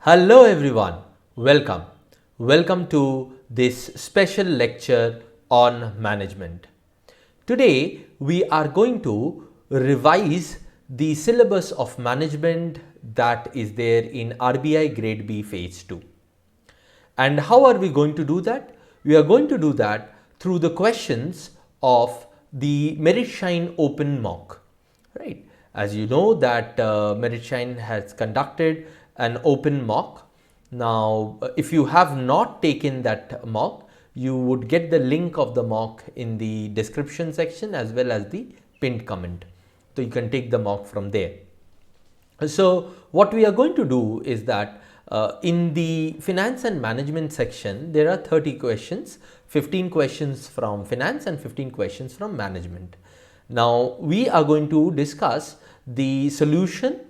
Hello everyone, welcome. Welcome to this special lecture on management. Today we are going to revise the syllabus of management that is there in RBI Grade B Phase 2. And how are we going to do that? We are going to do that through the questions of the Merit Shine Open Mock, right? As you know that Merit Shine has conducted an open mock. Now, if you have not taken that mock, you would get the link of the mock in the description section as well as the pinned comment. So you can take the mock from there. So what we are going to do is that in the finance and management section, there are 30 questions, 15 questions from finance and 15 questions from management. Now we are going to discuss the solution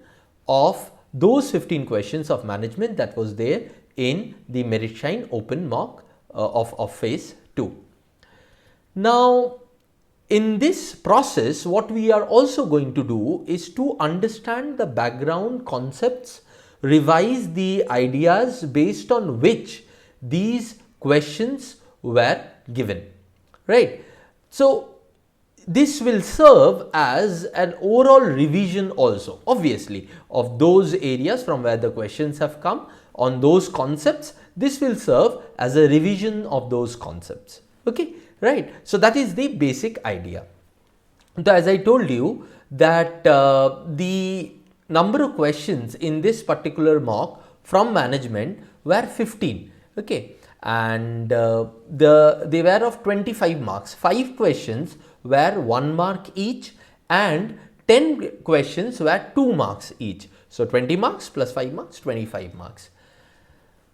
of those 15 questions of management that was there in the Merit Shine Open Mock of Phase 2. Now, in this process, what we are also going to do is to understand the background concepts, revise the ideas based on which these questions were given, right? So, this will serve as an overall revision also, obviously, of those areas from where the questions have come on those concepts. This will serve as a revision of those concepts. Okay, right. So that is the basic idea. So as I told you that the number of questions in this particular mock from management were 15. Okay, and they were of 25 marks. 5 questions were 1 mark each and 10 questions were 2 marks each. So 20 marks plus 5 marks, 25 marks.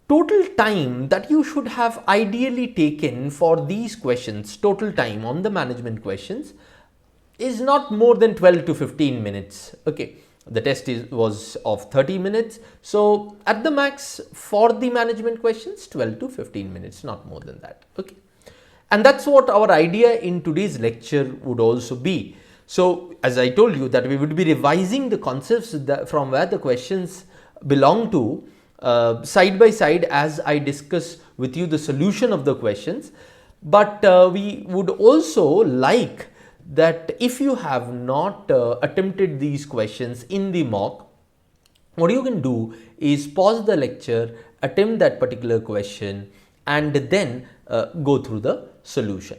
Total time that you should have ideally taken for these questions, total time on the management questions, is not more than 12 to 15 minutes. Okay, the test was of 30 minutes. So at the max for the management questions, 12 to 15 minutes, not more than that. Okay. And that's what our idea in today's lecture would also be. So as I told you that we would be revising the concepts from where the questions belong to side by side as I discuss with you the solution of the questions. But we would also like that if you have not attempted these questions in the mock, what you can do is pause the lecture, attempt that particular question and then go through the solution.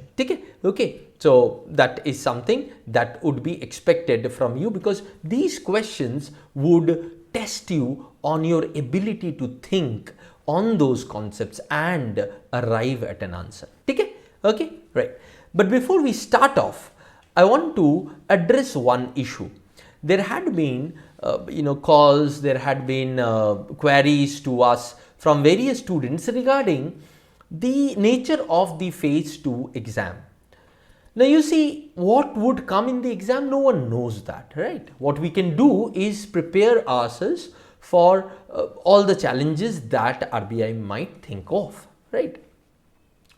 Okay, so that is something that would be expected from you because these questions would test you on your ability to think on those concepts and arrive at an answer. Okay, right. But before we start off, I want to address one issue. There had been calls, there had been queries to us from various students regarding the nature of the Phase 2 exam. Now you see, what would come in the exam, no one knows that, right? What we can do is prepare ourselves for all the challenges that RBI might think of, right?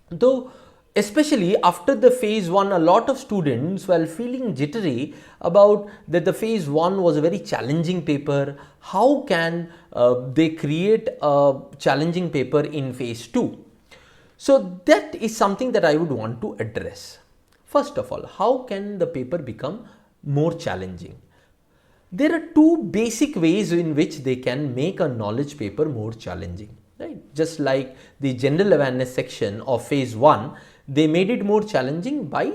Though especially after the Phase 1, a lot of students were feeling jittery about that the Phase 1 was a very challenging paper. How can they create a challenging paper in Phase 2? So that is something that I would want to address. First of all, how can the paper become more challenging? There are 2 basic ways in which they can make a knowledge paper more challenging, right? Just like the general awareness section of Phase 1, they made it more challenging by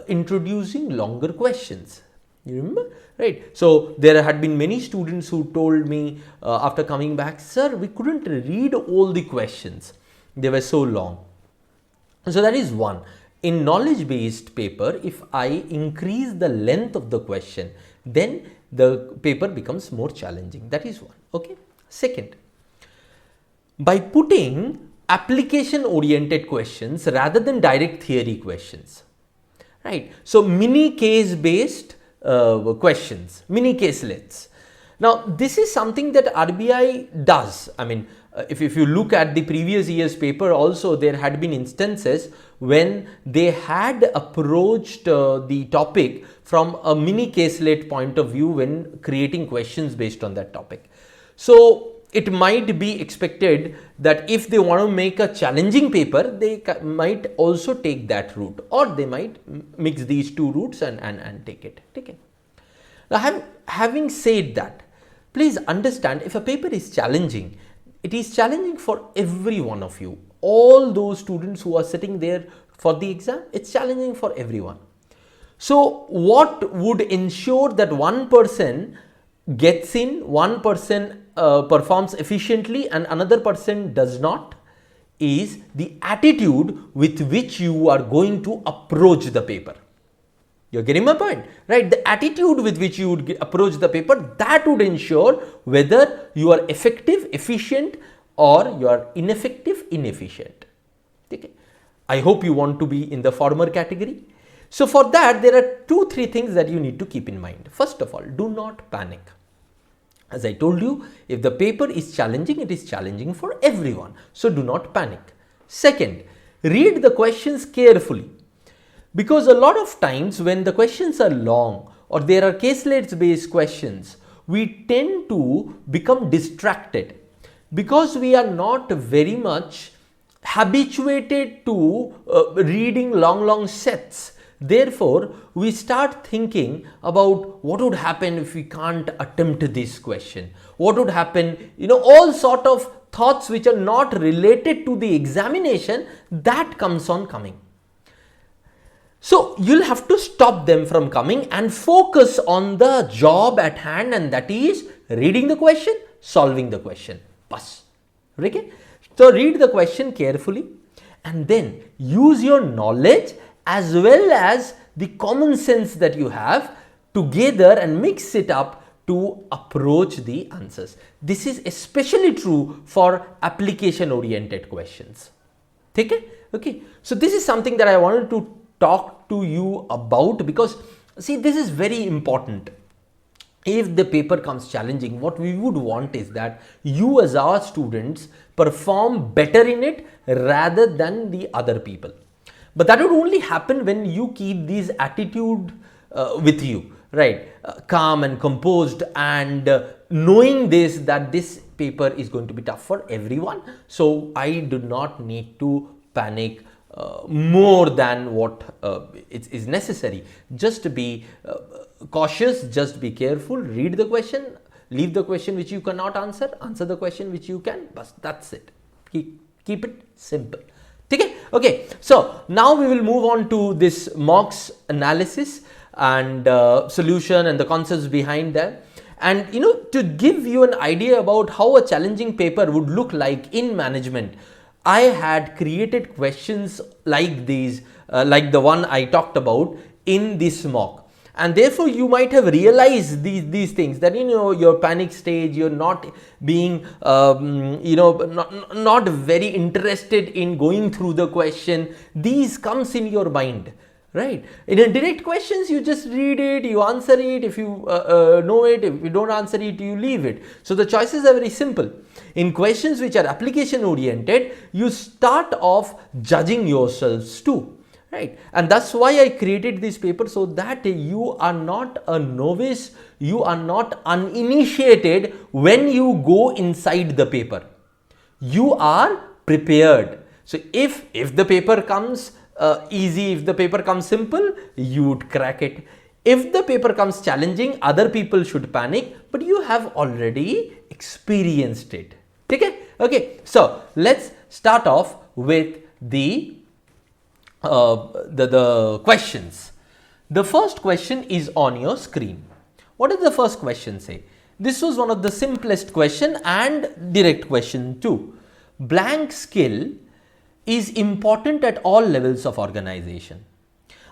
introducing longer questions. You remember, right? So there had been many students who told me after coming back, sir, we couldn't read all the questions. They were so long. So that is one. In knowledge based paper, if I increase the length of the question, then the paper becomes more challenging. That is one. Okay. Second, by putting application oriented questions rather than direct theory questions, right? So mini case based questions, mini caselets. Now this is something that RBI does. I mean, if you look at the previous year's paper also, there had been instances when they had approached the topic from a mini caselet point of view when creating questions based on that topic. So it might be expected that if they want to make a challenging paper, they might also take that route, or they might mix these two routes and take it. Now, having said that, please understand, if a paper is challenging, it is challenging for every one of you. All those students who are sitting there for the exam, it's challenging for everyone. So what would ensure that one person gets in, one person performs efficiently and another person does not, is the attitude with which you are going to approach the paper. You're getting my point, right? The attitude with which you would approach the paper, that would ensure whether you are effective, efficient, or you are ineffective, inefficient. Okay. I hope you want to be in the former category. So for that, there are 2-3 things that you need to keep in mind. First of all, do not panic. As I told you, if the paper is challenging, it is challenging for everyone. So do not panic. Second, read the questions carefully. Because a lot of times when the questions are long or there are caselets based questions, we tend to become distracted because we are not very much habituated to reading long sets. Therefore, we start thinking about what would happen if we can't attempt this question. What would happen, all sort of thoughts which are not related to the examination, that comes on coming. So you'll have to stop them from coming and focus on the job at hand, and that is reading the question, solving the question. Bas. Okay? So read the question carefully and then use your knowledge as well as the common sense that you have together and mix it up to approach the answers. This is especially true for application oriented questions. Okay? So this is something that I wanted to talk to you about, because see, this is very important. If the paper comes challenging, what we would want is that you as our students perform better in it rather than the other people. But that would only happen when you keep this attitude with you, right? Calm and composed, and knowing this, that this paper is going to be tough for everyone. So I do not need to panic more than what is necessary. Just be cautious, just be careful, read the question, leave the question which you cannot answer the question which you can, but that's it. Keep it simple. Okay, so now we will move on to this mocks analysis and solution and the concepts behind that. And to give you an idea about how a challenging paper would look like in management, I had created questions like these, like the one I talked about in this mock. And therefore, you might have realized these things, that your panic stage, you're not being not very interested in going through the question. These comes in your mind, right? In a direct questions, you just read it, you answer it. If you know it, if you don't answer it, you leave it. So the choices are very simple. In questions which are application oriented, you start off judging yourselves too. Right, and that's why I created this paper, so that you are not a novice, you are not uninitiated when you go inside the paper. You are prepared. So if the paper comes easy, if the paper comes simple, you would crack it. If the paper comes challenging, other people should panic, but you have already experienced it. Okay, so let's start off with the questions. The first question is on your screen. What does the first question say? This was one of the simplest question and direct question too. Blank skill is important at all levels of organization.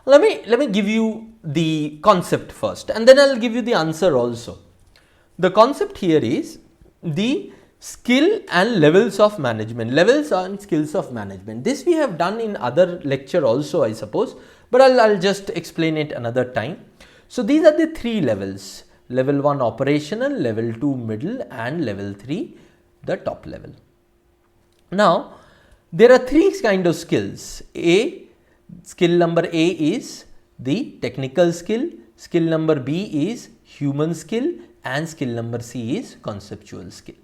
Let me give you the concept first, and then I'll give you the answer also. The concept here is the skill and levels of management, levels and skills of management. This we have done in other lecture also, I suppose, but I'll just explain it another time. So these are the 3 levels: level 1 operational, level 2 middle, and level 3 the top level. Now there are 3 kind of skills. Skill number A is the technical skill, skill number B is human skill, and skill number C is conceptual skill.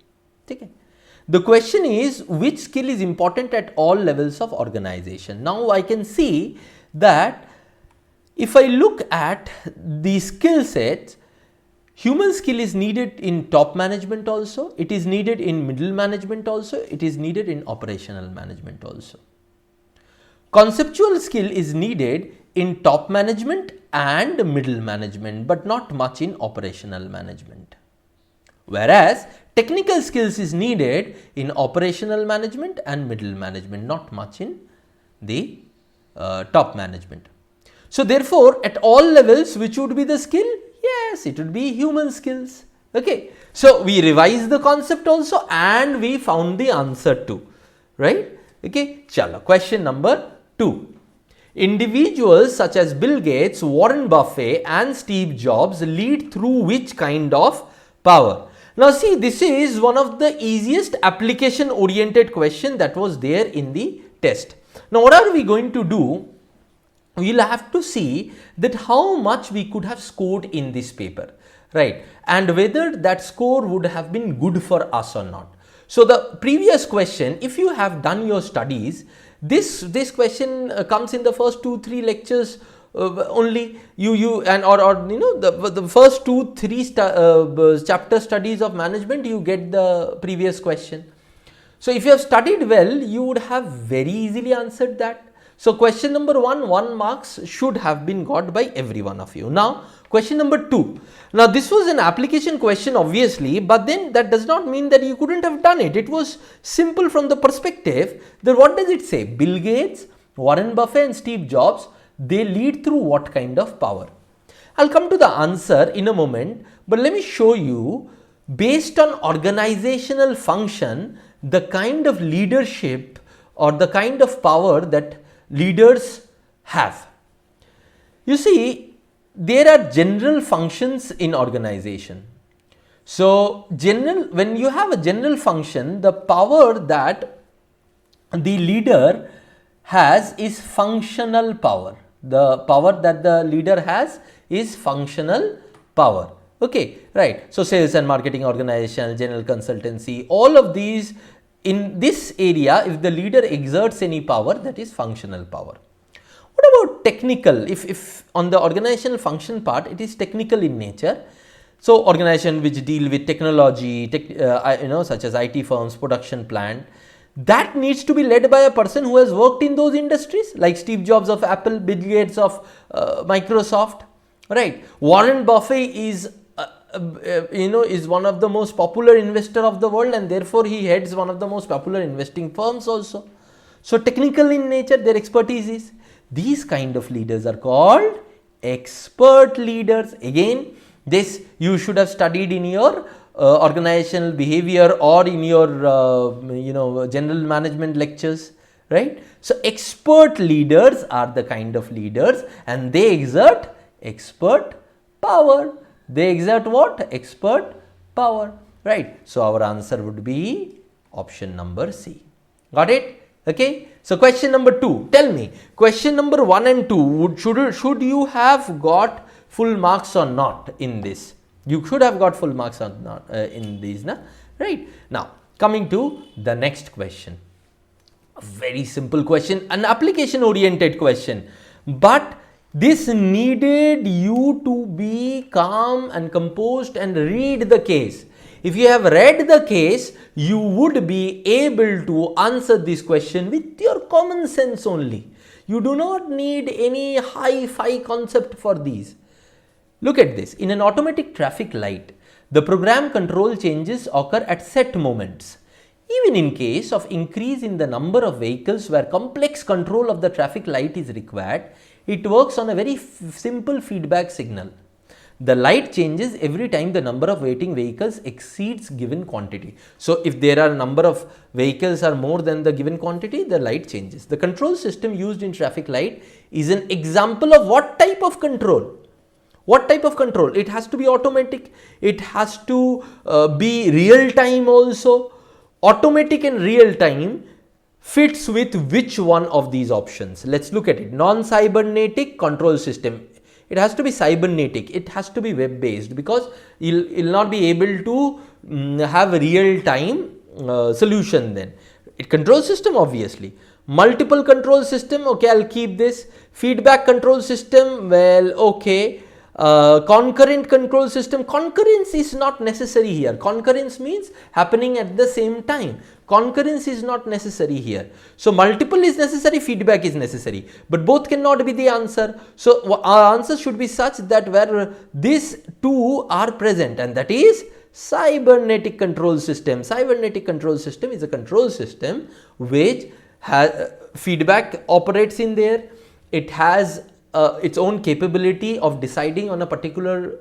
Okay. The question is, which skill is important at all levels of organization? Now I can see that if I look at the skill sets, human skill is needed in top management also, it is needed in middle management also, it is needed in operational management also. Conceptual skill is needed in top management and middle management, but not much in operational management. Whereas technical skills is needed in operational management and middle management, not much in the top management. So therefore, at all levels, which would be the skill? Yes, it would be human skills. Okay. So we revised the concept also and we found the answer too. Right? Okay. Chalo. Question number 2. Individuals such as Bill Gates, Warren Buffett and Steve Jobs lead through which kind of power? Now see, this is one of the easiest application oriented question that was there in the test. Now what are we going to do? We will have to see that how much we could have scored in this paper, right? And whether that score would have been good for us or not. So the previous question, if you have done your studies, this question comes in the first 2-3 lectures only. The first 2-3 chapter studies of management, you get the previous question. So if you have studied well, you would have very easily answered that. So question number 1 marks should have been got by every one of you. Now question number 2. Now this was an application question obviously, but then that does not mean that you couldn't have done it. It was simple from the perspective that what does it say? Bill Gates, Warren Buffett and Steve Jobs, they lead through what kind of power? I'll come to the answer in a moment, but let me show you based on organizational function, the kind of leadership or the kind of power that leaders have. You see, there are general functions in organization. So when you have a general function, the power that the leader has is functional power. The power that the leader has is functional power. Okay, right. So sales and marketing organization, general consultancy, all of these, in this area, if the leader exerts any power, that is functional power. What about technical? If on the organizational function part, it is technical in nature. So organization which deal with technology, such as IT firms, production plant, that needs to be led by a person who has worked in those industries, like Steve Jobs of Apple, Bill Gates of Microsoft, right? Warren Buffett is one of the most popular investor of the world, and therefore he heads one of the most popular investing firms also. So technical in nature, their expertise is. These kind of leaders are called expert leaders. Again, this you should have studied in your organizational behavior or in your general management lectures, right? So expert leaders are the kind of leaders and they exert expert power. They exert what? Expert power, right? So our answer would be option number C. Got it? Okay. So question number 2, tell me, question number 1 and 2, should you have got full marks or not in this? You should have got full marks or not in these, right? Now coming to the next question, a very simple question, an application oriented question, but this needed you to be calm and composed and read the case. If you have read the case, you would be able to answer this question with your common sense only. You do not need any hi-fi concept for these. Look at this. In an automatic traffic light, the program control changes occur at set moments. Even in case of increase in the number of vehicles where complex control of the traffic light is required, it works on a very simple feedback signal. The light changes every time the number of waiting vehicles exceeds given quantity. So if there are number of vehicles are more than the given quantity, the light changes. The control system used in traffic light is an example of what type of control? What type of control? It has to be automatic. It has to be real time also. Automatic and real time fits with which one of these options? Let's look at it. Non-cybernetic control system. It has to be cybernetic. It has to be web based, because you'll not be able to have a real time solution then. It control system, obviously. Multiple control system, okay, I'll keep this. Feedback control system, well, okay. Concurrent control system, concurrence is not necessary here. Concurrence means happening at the same time. Concurrence is not necessary here. So multiple is necessary, feedback is necessary, but both cannot be the answer. So our answer should be such that where these two are present, and that is cybernetic control system. Cybernetic control system is a control system which has feedback operates in there. It has its own capability of deciding on a particular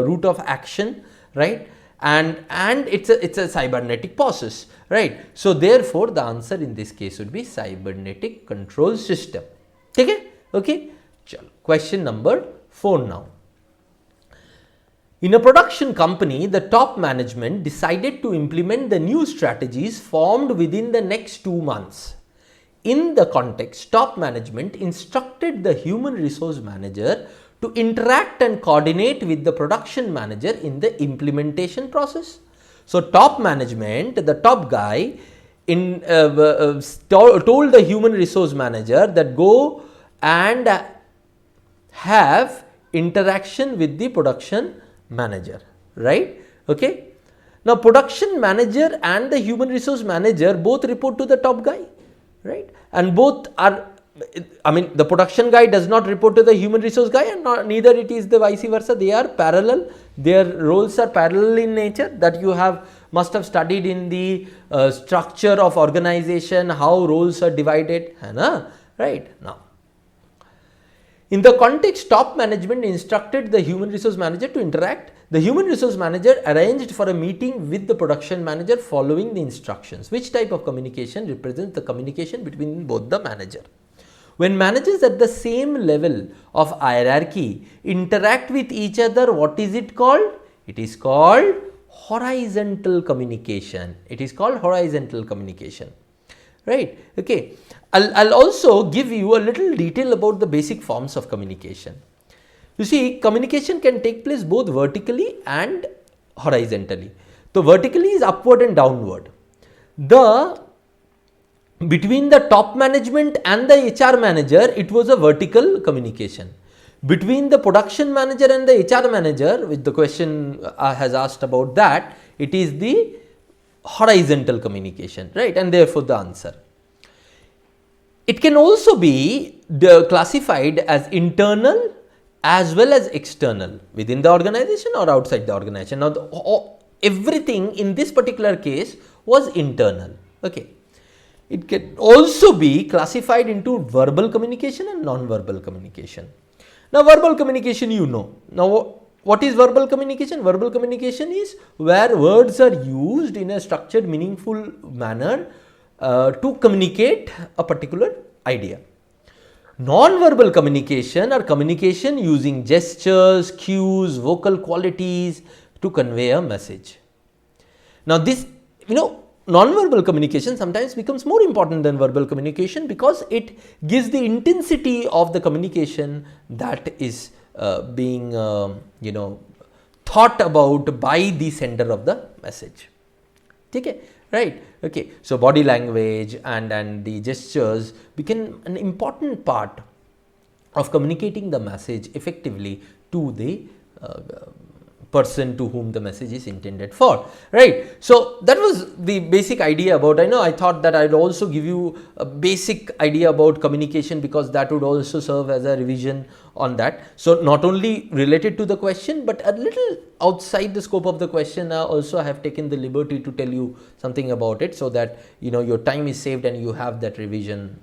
route of action, right? And it's a cybernetic process, right? So therefore the answer in this case would be cybernetic control system. Okay. Chalo. Question number 4 now. In a production company, the top management decided to implement the new strategies formed within the next 2 months. In the context, top management instructed the human resource manager to interact and coordinate with the production manager in the implementation process. So top management, the top guy, told the human resource manager that go and have interaction with the production manager, right? Okay. Now production manager and the human resource manager both report to the top guy, right? And both are, I mean, the production guy does not report to the human resource guy, and neither it is the vice versa. They are parallel. Their roles are parallel in nature, that you must have studied in the structure of organization, how roles are divided, right? Now, in the context, top management instructed the human resource manager to interact. The human resource manager arranged for a meeting with the production manager following the instructions. Which type of communication represents the communication between both the manager? When managers at the same level of hierarchy interact with each other, what is it called? It is called horizontal communication. It is called horizontal communication, right? Okay. I'll also give you a little detail about the basic forms of communication. You see, communication can take place both vertically and horizontally. So vertically is upward and downward. Between the top management and the HR manager, it was a vertical communication. Between the production manager and the HR manager, which the question has asked about that, it is the horizontal communication, right? And therefore the answer. It can also be classified as internal as well as external, within the organization or outside the organization. Now, everything in this particular case was internal. Okay. It can also be classified into verbal communication and non-verbal communication. Now, verbal communication, you know. Now, what is verbal communication? Verbal communication is where words are used in a structured, meaningful manner to communicate a particular idea. Non-verbal communication or communication using gestures, cues, vocal qualities to convey a message. Now, this, non-verbal communication sometimes becomes more important than verbal communication, because it gives the intensity of the communication that is being, thought about by the sender of the message. Okay. Right. Okay. So body language and the gestures become an important part of communicating the message effectively to the person to whom the message is intended for, right? So that was the basic idea about, I thought that I'd also give you a basic idea about communication, because that would also serve as a revision on that. So not only related to the question, but a little outside the scope of the question, also I have taken the liberty to tell you something about it, so that your time is saved and you have that revision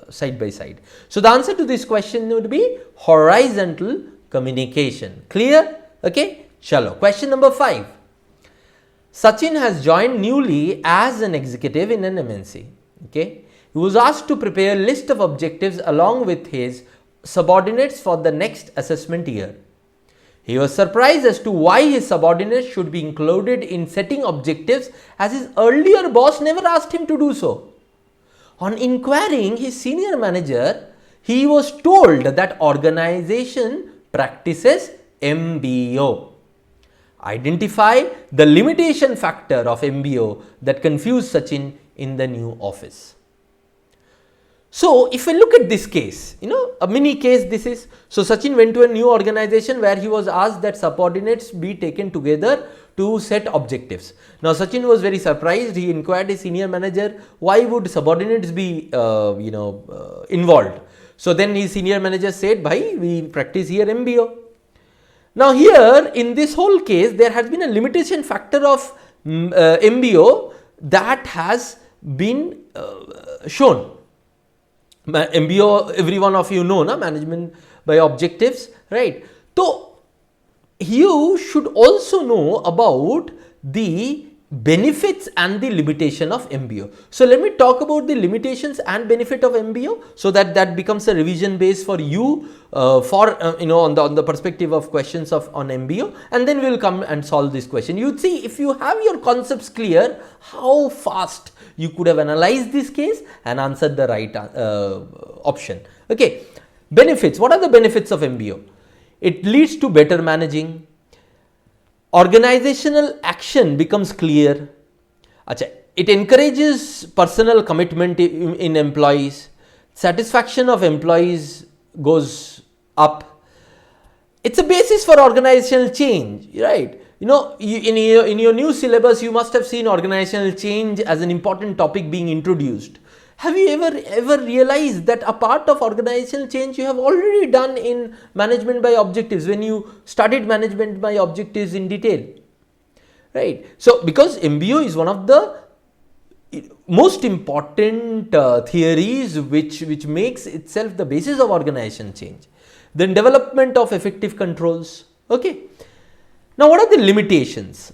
side by side. So the answer to this question would be horizontal communication. Clear? Okay. Chalo. Question number 5. Sachin has joined newly as an executive in an MNC. Okay. He was asked to prepare a list of objectives along with his subordinates for the next assessment year. He was surprised as to why his subordinates should be included in setting objectives, as his earlier boss never asked him to do so. On inquiring his senior manager, he was told that organization practices MBO. Identify the limitation factor of MBO that confused Sachin in the new office. So, if I look at this case, a mini case this is. So, Sachin went to a new organization where he was asked that subordinates be taken together to set objectives. Now, Sachin was very surprised. He inquired his senior manager, why would subordinates be, involved? So, then his senior manager said, bhai, we practice here MBO. Now, here in this whole case, there has been a limitation factor of MBO that has been shown. MBO, every one of you know, management by objectives, right? So, you should also know about the benefits and the limitation of MBO. So, let me talk about the limitations and benefit of MBO, so that becomes a revision base for you on the perspective of questions on MBO, and then we will come and solve this question. You see, if you have your concepts clear, how fast you could have analyzed this case and answered the right option. Okay, benefits. What are the benefits of MBO? It leads to better managing. Organizational action becomes clear. It encourages personal commitment in employees. Satisfaction of employees goes up. It's a basis for organizational change, right? In your new syllabus, you must have seen organizational change as an important topic being introduced. Have you ever realized that a part of organizational change you have already done in management by objectives when you studied management by objectives in detail, right? So, because MBO is one of the most important theories which makes itself the basis of organizational change. Then development of effective controls. Okay. Now, what are the limitations?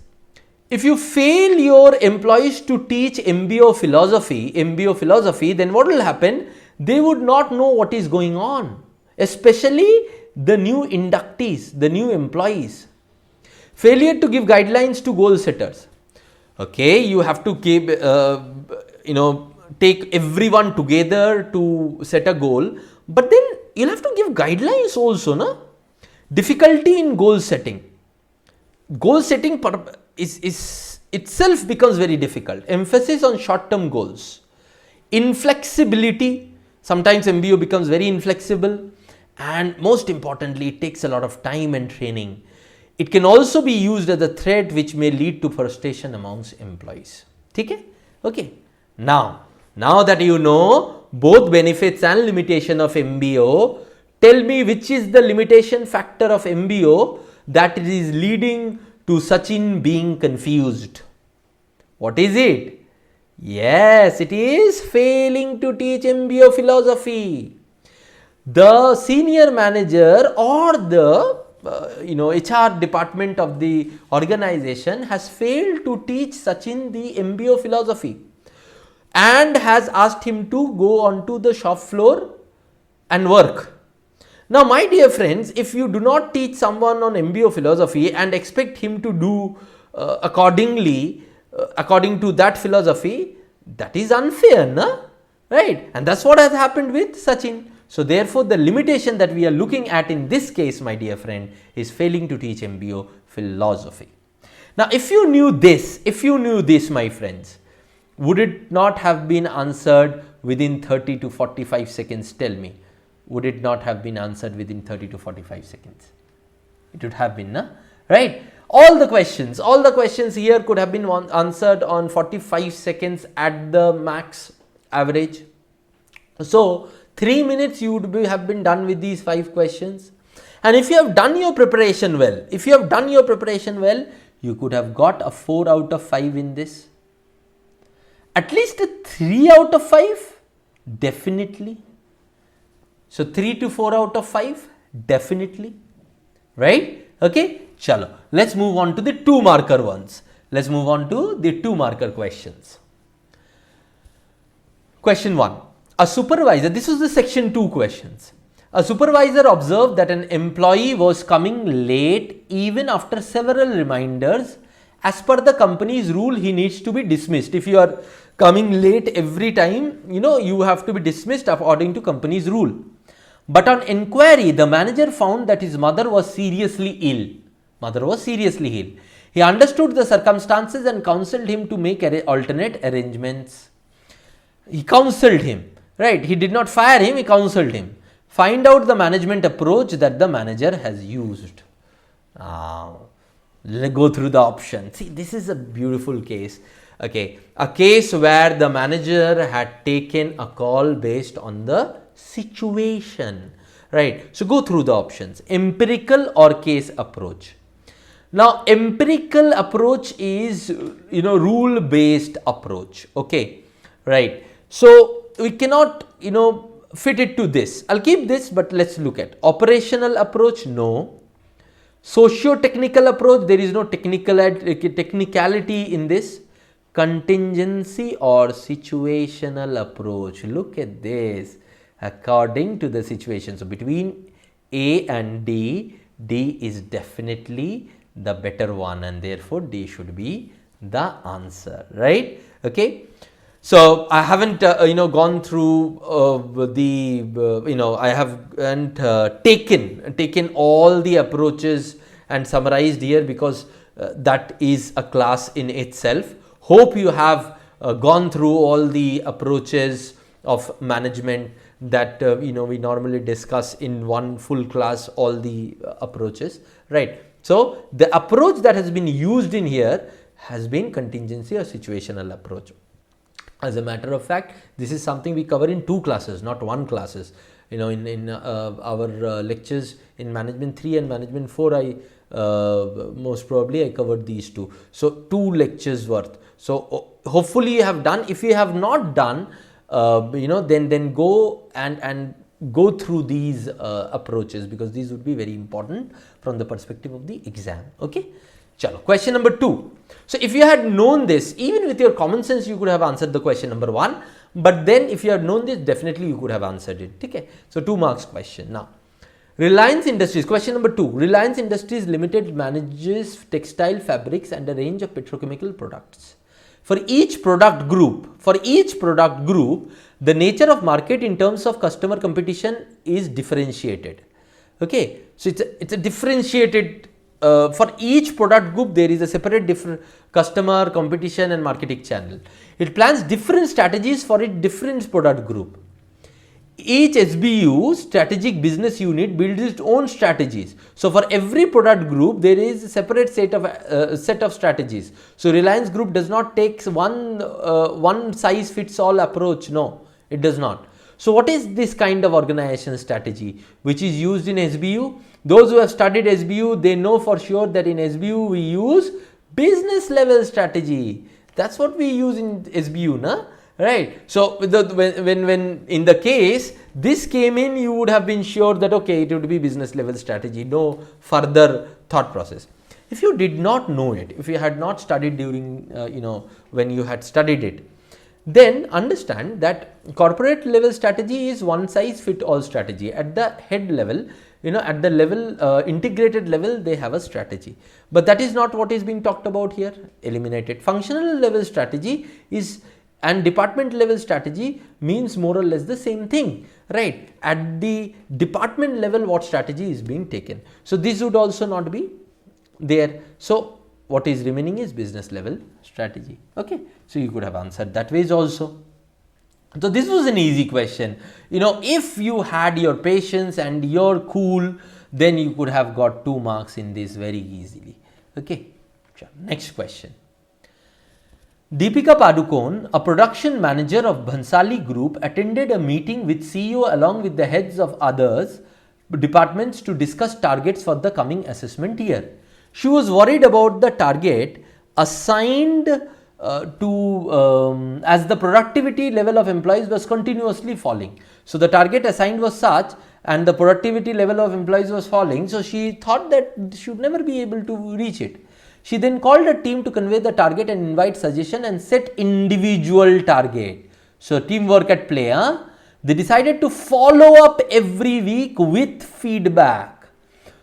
If you fail your employees to teach MBO philosophy, then what will happen? They would not know what is going on, especially the new inductees, the new employees. Failure to give guidelines to goal setters. Okay, you have to keep, take everyone together to set a goal, but then you'll have to give guidelines also, na? Difficulty in goal setting. Goal setting is itself becomes very difficult. Emphasis on short-term goals. Inflexibility. Sometimes MBO becomes very inflexible, and most importantly, it takes a lot of time and training. It can also be used as a threat which may lead to frustration amongst employees. Okay. Now that you know both benefits and limitation of MBO, tell me which is the limitation factor of MBO that is leading to Sachin being confused. What is it? Yes, it is failing to teach MBO philosophy. The senior manager or the HR department of the organization has failed to teach Sachin the MBO philosophy and has asked him to go onto the shop floor and work. Now, my dear friends, if you do not teach someone on MBO philosophy and expect him to do according to that philosophy, that is unfair, right? And that's what has happened with Sachin. So, therefore, the limitation that we are looking at in this case, my dear friend, is failing to teach MBO philosophy. Now, if you knew this, my friends, would it not have been answered within 30 to 45 seconds? Tell me. Would it not have been answered within 30 to 45 seconds? It would have been, right? All the questions here could have been answered on 45 seconds at the max average. So, 3 minutes you would have been done with these 5 questions. And if you have done your preparation well, you could have got a 4 out of 5 in this. At least a 3 out of 5, definitely. So, 3 to 4 out of 5, definitely, right? Okay, chalo. Let's move on to the 2 marker ones. Let's move on to the 2 marker questions. Question 1. A supervisor, this is the section 2 questions. A supervisor observed that an employee was coming late even after several reminders. As per the company's rule, he needs to be dismissed. If you are coming late every time, you have to be dismissed according to company's rule. But on inquiry, the manager found that his mother was seriously ill. He understood the circumstances and counseled him to make alternate arrangements. He counseled him, right? He did not fire him, he counseled him. Find out the management approach that the manager has used. Now, let's go through the options. See, this is a beautiful case. Okay, a case where the manager had taken a call based on the situation, right? So go through the options: empirical or case approach. Now, empirical approach is, rule based approach. Okay, right? So we cannot, fit it to this. I'll keep this, but let's look at operational approach. No. Socio-technical approach, there is no technicality in this. Contingency or situational approach. Look at this. According to the situation. So between A and D, D is definitely the better one, and therefore D should be the answer, right? Okay. So I haven't gone through I haven't taken all the approaches and summarized here, because that is a class in itself. Hope you have gone through all the approaches of management that we normally discuss in one full class, all the approaches, right? So the approach that has been used in here has been contingency or situational approach. As a matter of fact, this is something we cover in 2 classes, not 1 classes. In our lectures in management 3 and management 4, I most probably I covered these 2. So 2 lectures worth. So hopefully you have done. If you have not done, then go and go through these approaches, because these would be very important from the perspective of the exam. Okay. Chalo, question number 2. So if you had known this, even with your common sense, you could have answered the question number 1. But then if you had known this, definitely you could have answered it. Okay. So 2 marks question. Now, Reliance Industries, question number 2. Reliance Industries Limited manages textile fabrics and a range of petrochemical products. For each product group, the nature of market in terms of customer competition is differentiated. Okay. So it's a differentiated. For each product group, there is a separate different customer, competition and marketing channel. It plans different strategies for its different product group. Each SBU, strategic business unit, builds its own strategies. So for every product group, there is a separate set of strategies. So Reliance Group does not take one size fits all approach. No, it does not. So what is this kind of organization strategy which is used in SBU? Those who have studied SBU, they know for sure that in SBU we use business level strategy. That's what we use in SBU, na? Right? So when in the case this came in, you would have been sure that okay, it would be business level strategy, no further thought process. If you did not know it, if you had not studied during when you had studied it, then understand that corporate level strategy is one size fit all strategy. At the head level, at the level integrated level, they have a strategy, but that is not what is being talked about here. Eliminated. Functional level strategy is and department level strategy means more or less the same thing, right? At the department level, what strategy is being taken. So this would also not be there. So what is remaining is business level strategy. Okay. So you could have answered that ways also. So this was an easy question. If you had your patience and you're cool, then you could have got 2 marks in this very easily. Okay. Next question. Deepika Padukone, a production manager of Bhansali Group, attended a meeting with CEO along with the heads of others departments to discuss targets for the coming assessment year. She was worried about the target assigned as the productivity level of employees was continuously falling. So the target assigned was such and the productivity level of employees was falling. So she thought that she would never be able to reach it. She then called a team to convey the target and invite suggestion and set individual target. So teamwork at play. They decided to follow up every week with feedback.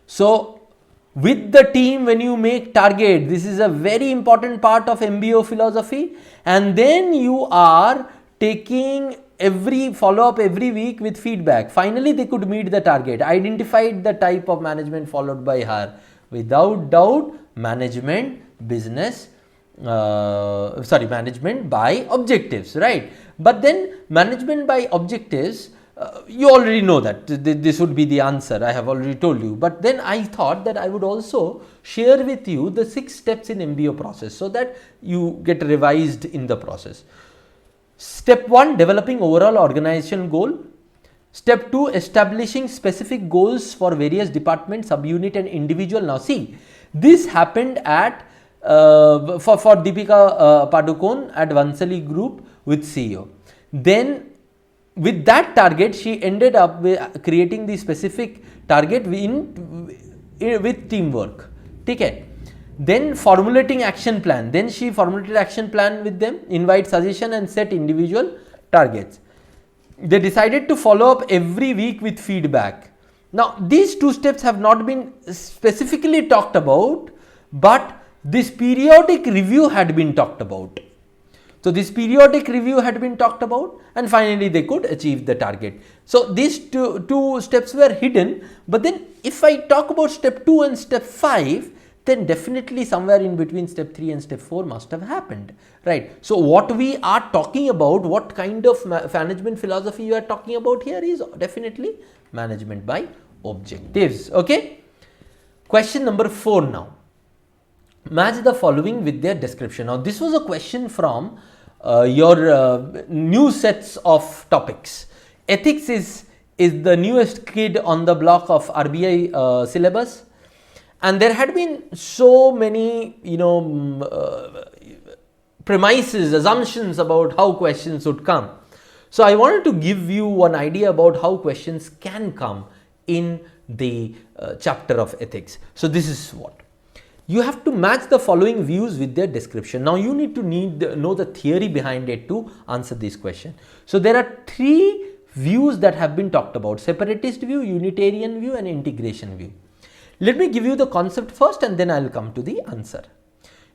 So with the team, when you make target, this is a very important part of MBO philosophy, and then you are taking follow up every week with feedback. Finally, they could meet the target. Identified the type of management followed by her. Without doubt, management by objectives, right? But then management by objectives, you already know that this would be the answer. I have already told you. But then I thought that I would also share with you the 6 steps in Mbo process so that you get revised in the process. Step 1, developing overall organization goal. Step 2, establishing specific goals for various departments, subunit and individual. Now see, this happened at for Deepika Padukone at Vansali Group with CEO. Then with that target, she ended up with creating the specific target with teamwork. Okay. Then formulating action plan. Then she formulated action plan with them, invite suggestion and set individual targets. They decided to follow up every week with feedback. Now these 2 steps have not been specifically talked about, but this periodic review had been talked about. So this periodic review had been talked about, and finally they could achieve the target. So these two steps were hidden, but then if I talk about step 2 and step 5, then definitely somewhere in between step 3 and step 4 must have happened, right? So what we are talking about, what kind of management philosophy you are talking about here is definitely management by objectives, okay? Question number 4 now. Match the following with their description. Now this was a question from your new sets of topics. Ethics is the newest kid on the block of RBI syllabus. And there had been so many, premises, assumptions about how questions would come. So I wanted to give you an idea about how questions can come in the chapter of ethics. So this is what. You have to match the following views with their description. Now you need to know the theory behind it to answer this question. So there are 3 views that have been talked about: separatist view, Unitarian view and integration view. Let me give you the concept first and then I will come to the answer.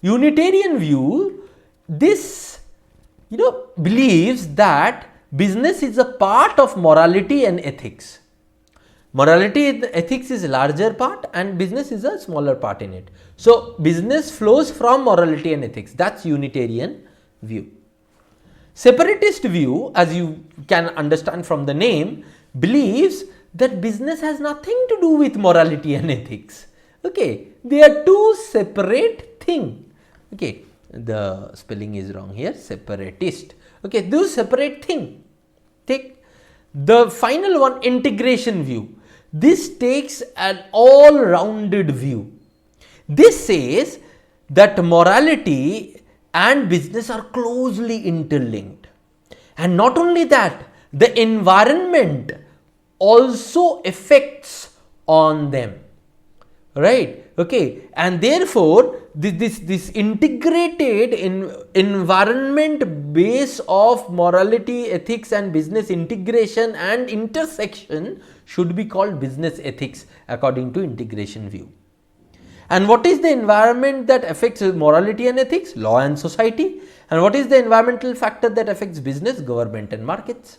Unitarian view, this believes that business is a part of morality and ethics. Morality and ethics is a larger part and business is a smaller part in it. So business flows from morality and ethics. That's Unitarian view. Separatist view, as you can understand from the name, believes that business has nothing to do with morality and ethics. Okay, they are 2 separate things. Okay, the spelling is wrong here, separatist. Okay, those separate things. Take the final one, integration view. This takes an all-rounded view. This says that morality and business are closely interlinked. And not only that, the environment also affects on them, right? Okay, and therefore this integrated environment base of morality, ethics and business integration and intersection should be called business ethics according to integration view. And what is the environment that affects morality and ethics? Law and society. And what is the environmental factor that affects business? Government and markets.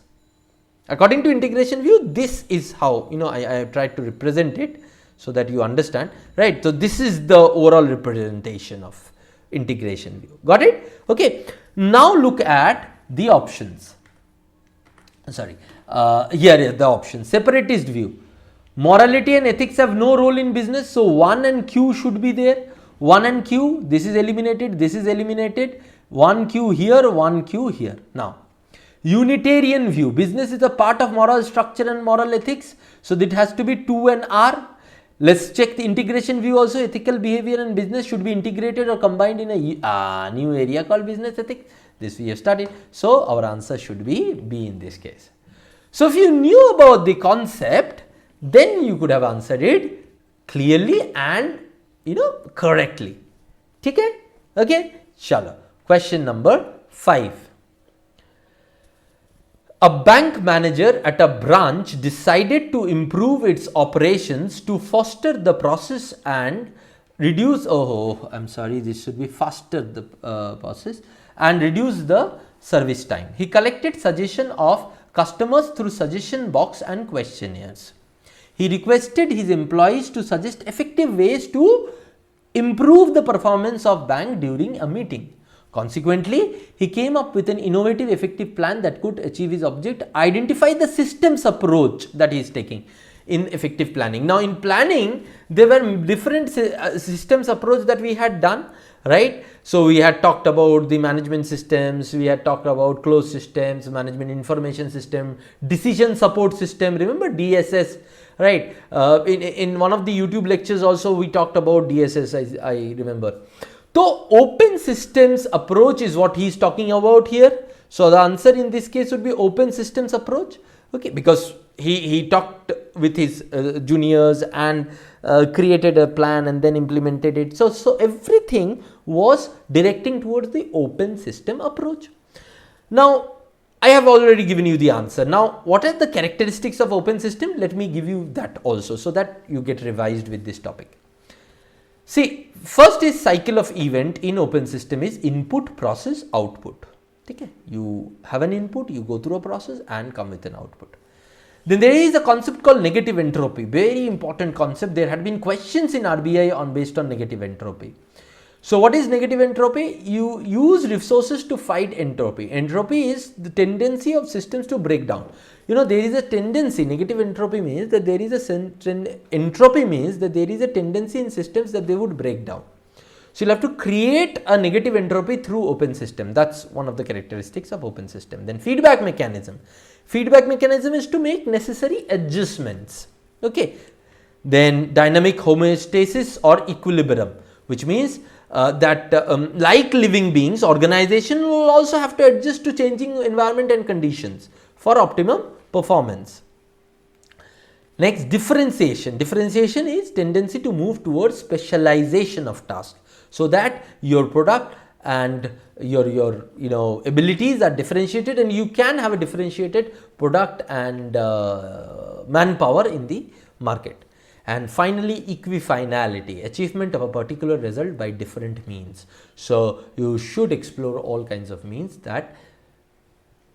According to integration view, this is how I have tried to represent it so that you understand, right? So this is the overall representation of integration view. Got it? Okay. Now look at the options. Sorry, here is the option. Separatist view. Morality and ethics have no role in business. So 1 and Q should be there. 1 and Q, this is eliminated, this is eliminated. 1 Q here, 1 Q here. Now, Unitarian view. Business is a part of moral structure and moral ethics. So it has to be 2 and R. Let's check the integration view also. Ethical behavior and business should be integrated or combined in a new area called business ethics. This we have studied. So our answer should be B in this case. So if you knew about the concept, then you could have answered it clearly and correctly. Okay? Chalo. Question number 5. A bank manager at a branch decided to improve its operations to foster the process and reduce, this should be faster the process and reduce the service time. He collected suggestion of customers through suggestion box and questionnaires. He requested his employees to suggest effective ways to improve the performance of bank during a meeting. Consequently, he came up with an innovative, effective plan that could achieve his object. Identify the systems approach that he is taking in effective planning. Now, in planning, there were different systems approach that we had done, right? So, we had talked about the management systems, we had talked about closed systems, management information system, decision support system, remember DSS, right? In one of the YouTube lectures also we talked about DSS, I remember. So, open systems approach is what he is talking about here. So, the answer in this case would be open systems approach, okay, because he talked with his juniors and created a plan and then implemented it. So everything was directing towards the open system approach. Now, I have already given you the answer. Now, what are the characteristics of open system? Let me give you that also so that you get revised with this topic. See, first is cycle of event in open system is input, process, output. Okay, you have an input, you go through a process and come with an output. Then there is a concept called negative entropy, very important concept. There had been questions in RBI based on negative entropy. So, what is negative entropy? You use resources to fight entropy. Entropy is the tendency of systems to break down. You know, there is a tendency, negative entropy means that there is entropy means that there is a tendency in systems that they would break down. So, you will have to create a negative entropy through open system. That is one of the characteristics of open system. Then feedback mechanism. Feedback mechanism is to make necessary adjustments. Okay. Then dynamic homeostasis or equilibrium, which means that like living beings, organization will also have to adjust to changing environment and conditions for optimum performance. Next, differentiation. Differentiation is tendency to move towards specialization of tasks so that your product and your abilities are differentiated and you can have a differentiated product and manpower in the market. And finally, equifinality, achievement of a particular result by different means. So, you should explore all kinds of means that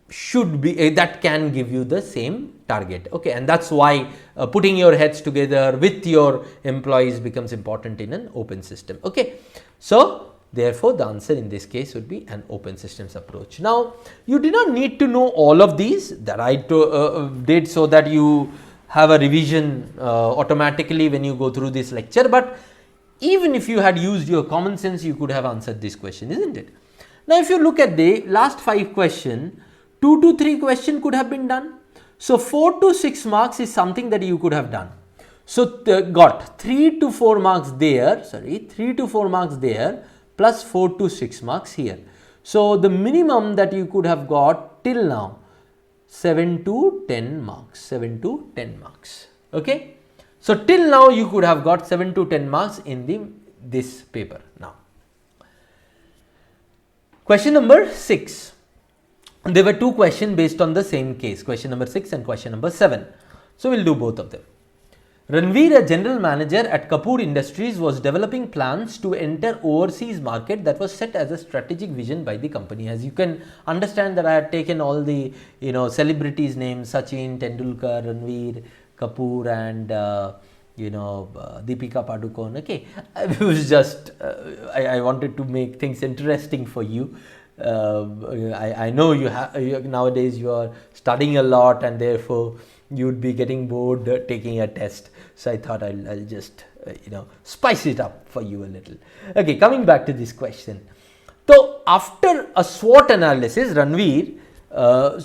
should be that can give you the same target, okay, and that's why putting your heads together with your employees becomes important in an open system, okay. So, therefore, the answer in this case would be an open systems approach. Now, you do not need to know all of these that I did so that you have a revision automatically when you go through this lecture, but even if you had used your common sense, you could have answered this question, isn't it? Now, if you look at the last 5 questions, 2 to 3 questions could have been done. So, 4 to 6 marks is something that you could have done. So, got 3 to 4 marks there, 3 to 4 marks there plus 4 to 6 marks here. So, the minimum that you could have got till now 7 to 10 marks, 7 to 10 marks, okay. So, till now you could have got 7 to 10 marks in this paper. Now, question number 6. There were 2 questions based on the same case, question number 6 and question number 7. So, we will do both of them. Ranveer, a general manager at Kapoor Industries, was developing plans to enter overseas market that was set as a strategic vision by the company. As you can understand that I had taken all the celebrities names, Sachin Tendulkar, Ranveer Kapoor and Deepika Padukone, okay. It was just I wanted to make things interesting for you. I know nowadays you are studying a lot and therefore you would be getting bored taking a test. So, I thought I'll just spice it up for you a little. Okay, coming back to this question. So, after a SWOT analysis, Ranveer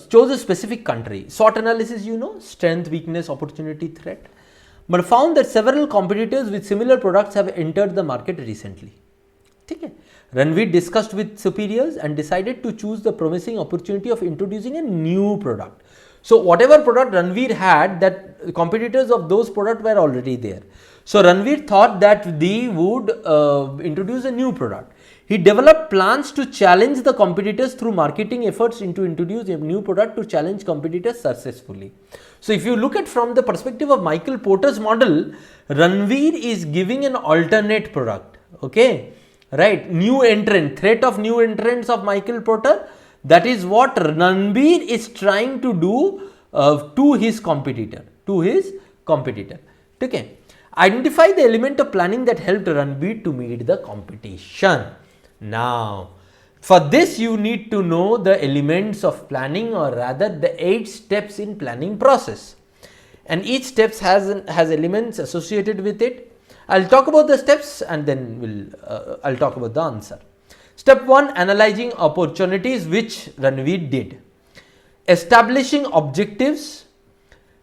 chose a specific country. SWOT analysis, strength, weakness, opportunity, threat, but found that several competitors with similar products have entered the market recently. Okay. Ranveer discussed with superiors and decided to choose the promising opportunity of introducing a new product. So, whatever product Ranveer had, that competitors of those products were already there. So, Ranveer thought that they would introduce a new product. He developed plans to challenge the competitors through marketing efforts to introduce a new product to challenge competitors successfully. So, if you look at from the perspective of Michael Porter's model, Ranveer is giving an alternate product, okay. Right, new entrant, threat of new entrants of Michael Porter, That is what Ranbir is trying to do to his competitor. Okay. Identify the element of planning that helped Ranbir to meet the competition. Now, for this you need to know the elements of planning, or rather the 8 steps in planning process. And each steps has elements associated with it. I'll talk about the steps and then I'll talk about the answer. Step 1, analyzing opportunities, which Ranveer did. Establishing objectives,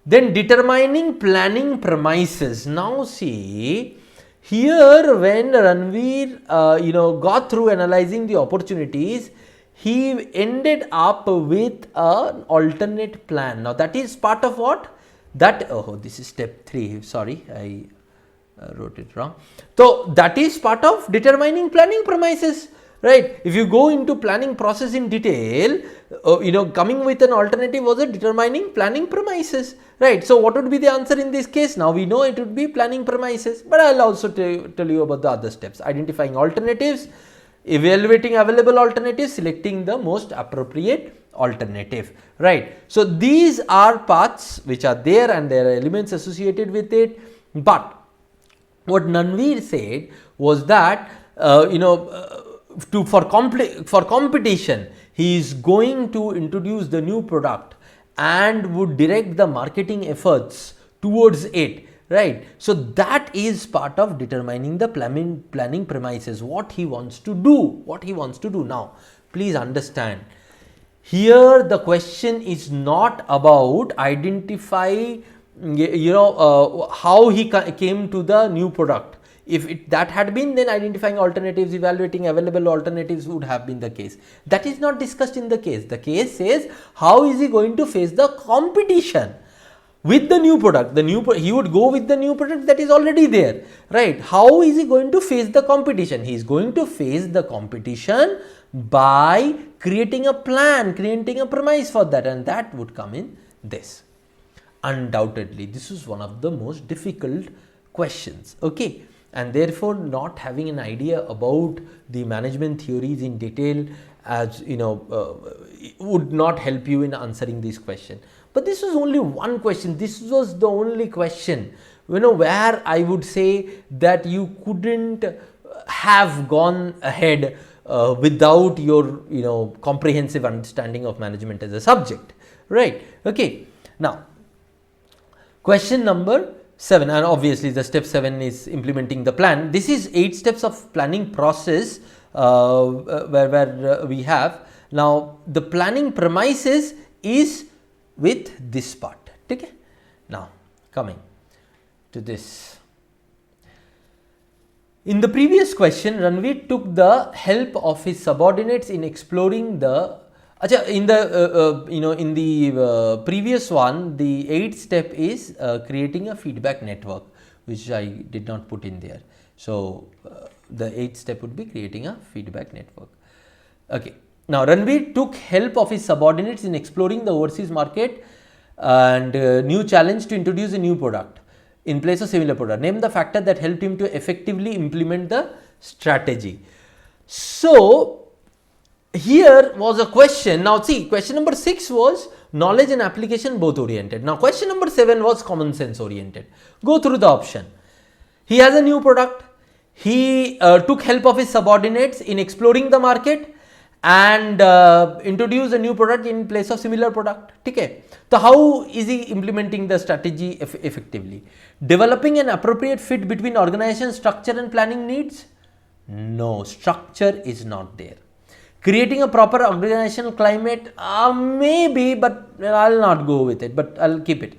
then determining planning premises. Now see, here when Ranveer got through analyzing the opportunities, he ended up with an alternate plan. Now that is part of what? This is step 3, sorry, I wrote it wrong. So that is part of determining planning premises, right? If you go into planning process in detail, coming with an alternative was a determining planning premises, right? So what would be the answer in this case? Now we know it would be planning premises, but I'll also tell you about the other steps: identifying alternatives, evaluating available alternatives, selecting the most appropriate alternative, right? So these are paths which are there and there are elements associated with it. But what Ranveer said was that for competition, he is going to introduce the new product and would direct the marketing efforts towards it, right? So that is part of determining the planning premises, what he wants to do. Now please understand, here the question is not about identify how he came to the new product. If that had been, then identifying alternatives, evaluating available alternatives would have been the case. That is not discussed in the case. The case says how is he going to face the competition with the new product. He would go with the new product that is already there, right? How is he going to face the competition? He is going to face the competition by creating a plan, creating a premise for that, and that would come in this. Undoubtedly, this is one of the most difficult questions, okay? And therefore, not having an idea about the management theories in detail, would not help you in answering this question. But this was only one question. This was the only question, where I would say that you couldn't have gone ahead without your, comprehensive understanding of management as a subject, right? Okay. Now, question number 7, and obviously the step 7 is implementing the plan. This is 8 steps of planning process where we have. Now the planning premises is with this part. Okay. Now coming to this. In the previous question, Ranveer took the help of his subordinates in exploring the in the previous one, the 8th step is creating a feedback network, which I did not put in there. So the 8th step would be creating a feedback network. Okay. Now Ranveer took help of his subordinates in exploring the overseas market and new challenge to introduce a new product in place of similar product. Name the factor that helped him to effectively implement the strategy. So here was a question. Now see, question number 6 was knowledge and application both oriented. Now question number 7 was common sense oriented. Go through the option. He has a new product. He took help of his subordinates in exploring the market and introduced a new product in place of similar product. Okay. So how is he implementing the strategy effectively? Developing an appropriate fit between organization structure and planning needs? No, structure is not there. Creating a proper organizational climate? Maybe, but I'll not go with it, but I'll keep it.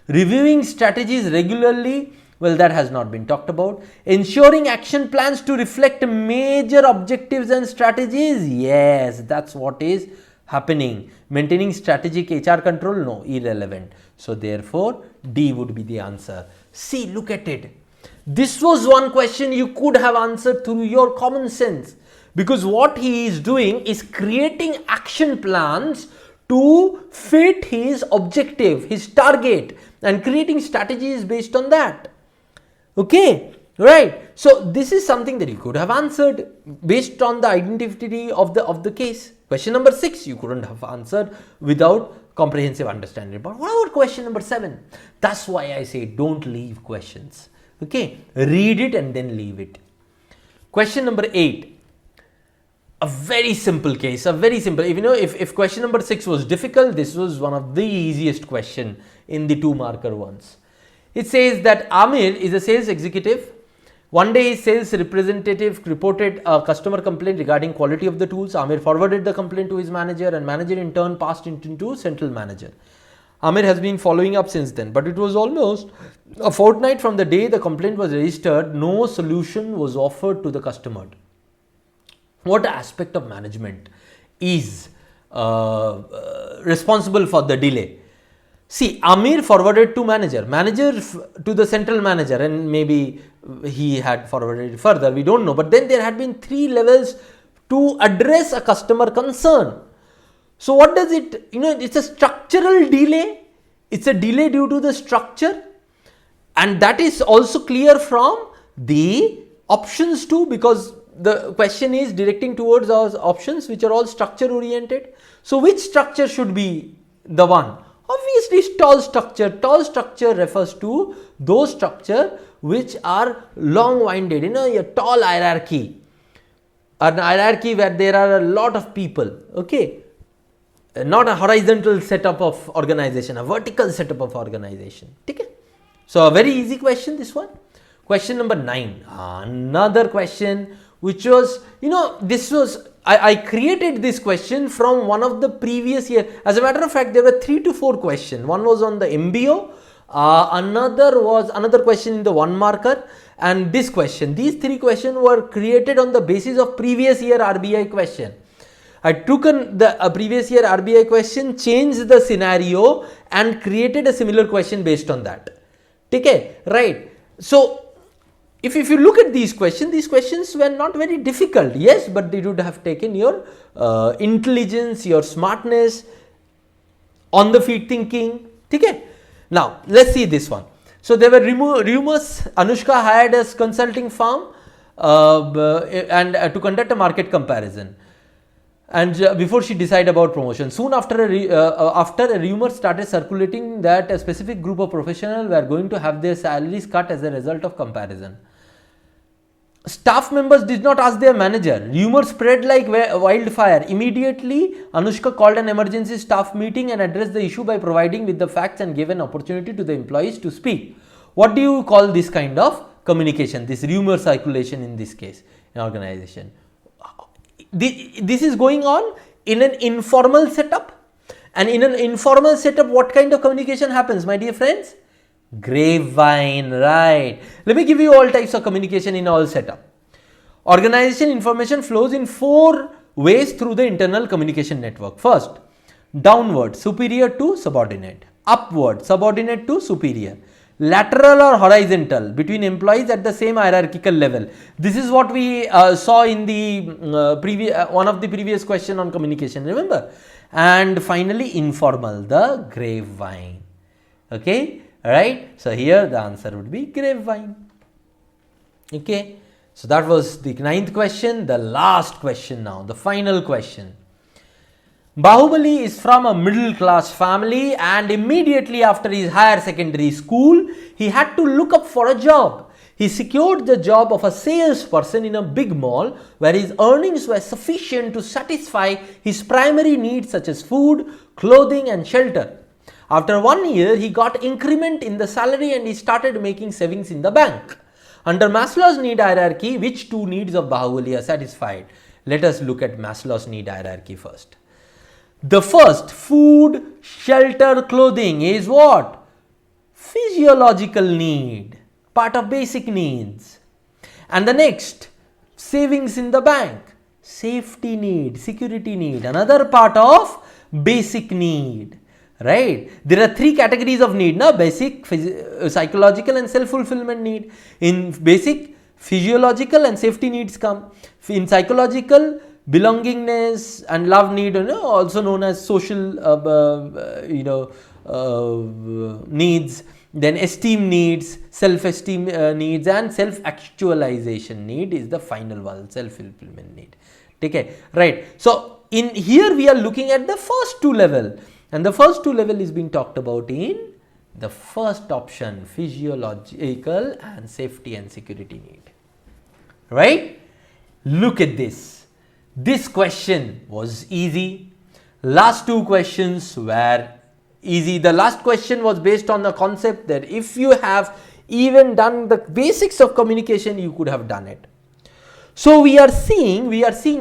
Reviewing strategies regularly? Well, that has not been talked about. Ensuring action plans to reflect major objectives and strategies? Yes, that's what is happening. Maintaining strategic HR control? No, irrelevant. So therefore, D would be the answer. See, look at it. This was one question you could have answered through your common sense. Because what he is doing is creating action plans to fit his objective, his target, and creating strategies based on that. Okay, right. So this is something that you could have answered based on the identity of the case, Question number 6 you couldn't have answered without comprehensive understanding. But what about question number 7? That's why I say don't leave questions. Okay, read it and then leave it. Question number 8. A very simple case, if question number 6 was difficult, this was one of the easiest question in the 2 marker ones. It says that Amir is a sales executive. One day his sales representative reported a customer complaint regarding quality of the tools. Amir forwarded the complaint to his manager, and manager in turn passed it into central manager. Amir has been following up since then, but it was almost a fortnight from the day the complaint was registered. No solution was offered to the customer. What aspect of management is responsible for the delay? See, Amir forwarded to manager to the central manager, and maybe he had forwarded it further, we don't know. But then there had been 3 levels to address a customer concern. So what does it, it's a structural delay. It's a delay due to the structure, and that is also clear from the options too, because the question is directing towards our options which are all structure oriented. So which structure should be the one? Obviously tall structure. Tall structure refers to those structure which are long winded, a tall hierarchy, an hierarchy where there are a lot of people, okay, not a horizontal setup of organization, a vertical setup of organization. Okay. So a very easy question, this one. Question number 9, another question which was, I created this question from one of the previous year. As a matter of fact, there were 3 to 4 questions. One was on the Mbo, another question in the 1 marker, and this question. These 3 questions were created on the basis of previous year RBI question. I took the previous year RBI question, changed the scenario and created a similar question based on that. Okay, right. So if you look at these questions were not very difficult, yes, but they would have taken your intelligence, your smartness, on the feet thinking. Okay. Now let's see this one. So there were rumors Anushka hired as consulting firm and to conduct a market comparison, and before she decided about promotion. Soon after a rumor started circulating that a specific group of professionals were going to have their salaries cut as a result of comparison. Staff members did not ask their manager. Rumor spread like wildfire. Immediately, Anushka called an emergency staff meeting and addressed the issue by providing with the facts and gave an opportunity to the employees to speak. What do you call this kind of communication, this rumor circulation in this case, in organization? This is going on in an informal setup, and in an informal setup, what kind of communication happens, my dear friends? Grapevine, right? Let me give you all types of communication in all setup. Organization information flows in 4 ways through the internal communication network. First, downward, superior to subordinate. Upward, subordinate to superior. Lateral or horizontal, between employees at the same hierarchical level. This is what we saw in the one of the previous question on communication, remember? And finally, informal, the grapevine. Okay, right? So here the answer would be grapevine. Okay, so that was the 9th question. The last question now, the final question. Bahubali is from a middle class family, and immediately after his higher secondary school, he had to look up for a job. He secured the job of a salesperson in a big mall where his earnings were sufficient to satisfy his primary needs such as food, clothing and shelter. After 1 year, he got increment in the salary and he started making savings in the bank. Under Maslow's need hierarchy, which 2 needs of Bahubali are satisfied? Let us look at Maslow's need hierarchy first. The first, food, shelter, clothing, is what? Physiological need, part of basic needs. And the next, savings in the bank, safety need, security need, another part of basic need. Right? There are 3 categories of need, na? Basic, psychological and self-fulfillment need. In basic, physiological and safety needs come. In psychological, belongingness and love need, also known as social needs, then esteem needs, self-esteem needs, and self-actualization need is the final one, self-fulfillment need. Okay, right? So in here we are looking at the first two level, and the first two level is being talked about in the first option, physiological and safety and security need, right? Look at this. This question was easy. Last two questions were easy. The last question was based on the concept that if you have even done the basics of communication, you could have done it. So we are seeing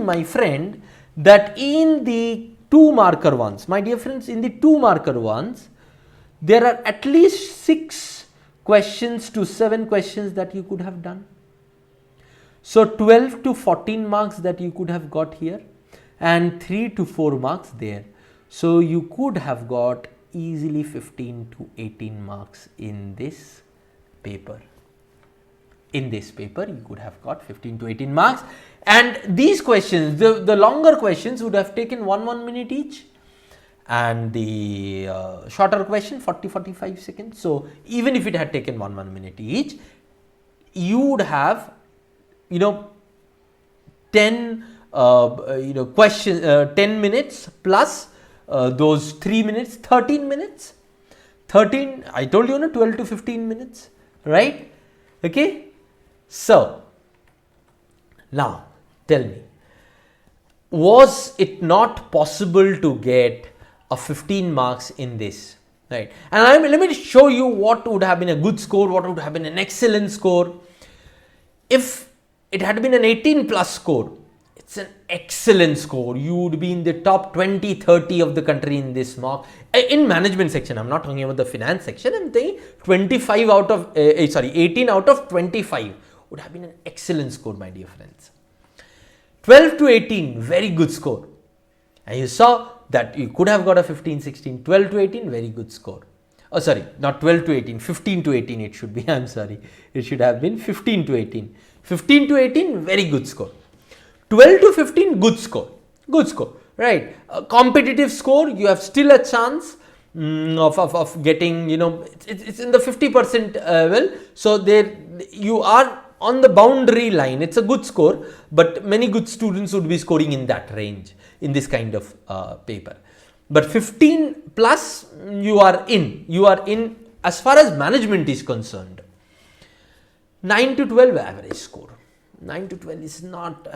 my friend, that in the 2 marker ones, my dear friends, in the 2 marker ones, there are at least 6 questions to 7 questions that you could have done. So 12 to 14 marks that you could have got here, and 3 to 4 marks there. So you could have got easily 15 to 18 marks in this paper. In this paper, you could have got 15 to 18 marks, and these questions, the longer questions would have taken 1 minute each, and the shorter question 40-45 seconds. So even if it had taken 1 minute each, you would have 10 question 10 minutes plus those 3 minutes, 13 minutes. 13, I told you, 12 to 15 minutes, right? Okay. So now tell me, was it not possible to get a 15 marks in this, right? And let me show you what would have been a good score, what would have been an excellent score. If it had been an 18 plus score, it's an excellent score. You would be in the top 20-30 of the country in this mark. In management section, I'm not talking about the finance section. I'm saying 18 out of 25 would have been an excellent score, my dear friends. 12 to 18, very good score. And you saw that you could have got a 15, 16, 12 to 18, very good score. Oh, sorry, not 12 to 18, 15 to 18 it should be. I'm sorry. It should have been 15 to 18. 15 to 18, very good score. 12 to 15, good score. Good score, right? A competitive score, you have still a chance of getting, it's in the 50% well. So there you are on the boundary line. It's a good score, but many good students would be scoring in that range in this kind of paper. But 15 plus, you are in as far as management is concerned. 9 to 12 average score. 9 to 12 is not,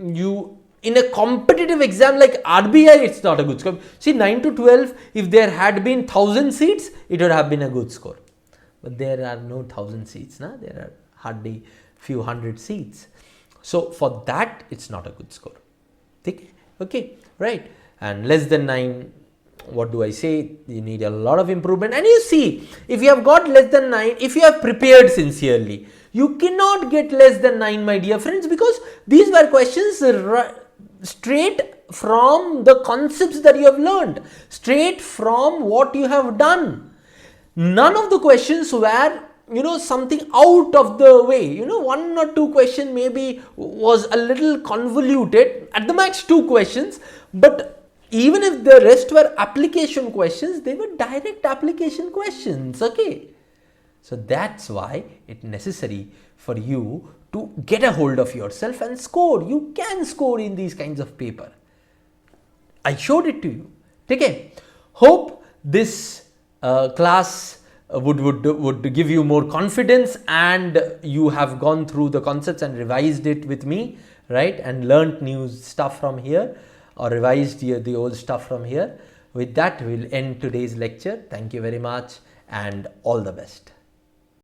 you in a competitive exam like RBI, it's not a good score. See, 9 to 12, if there had been 1000 seats, it would have been a good score. But there are no 1000 seats, there are hardly few hundred seats. So for that, it's not a good score. Okay, right? And less than 9, what do I say? You need a lot of improvement. And you see, if you have got less than 9, if you have prepared sincerely, you cannot get less than 9, my dear friends, because these were questions straight from the concepts that you have learned, straight from what you have done. None of the questions were something out of the way. 1 or 2 question maybe was a little convoluted, at the max 2 questions, but even if the rest were application questions, they were direct application questions. Okay, so that's why it's necessary for you to get a hold of yourself and score. You can score in these kinds of paper. I showed it to you. Okay, hope this class would give you more confidence, and you have gone through the concepts and revised it with me, right, and learnt new stuff from here, or revised the old stuff from here. With that, we'll end today's lecture. Thank you very much and all the best.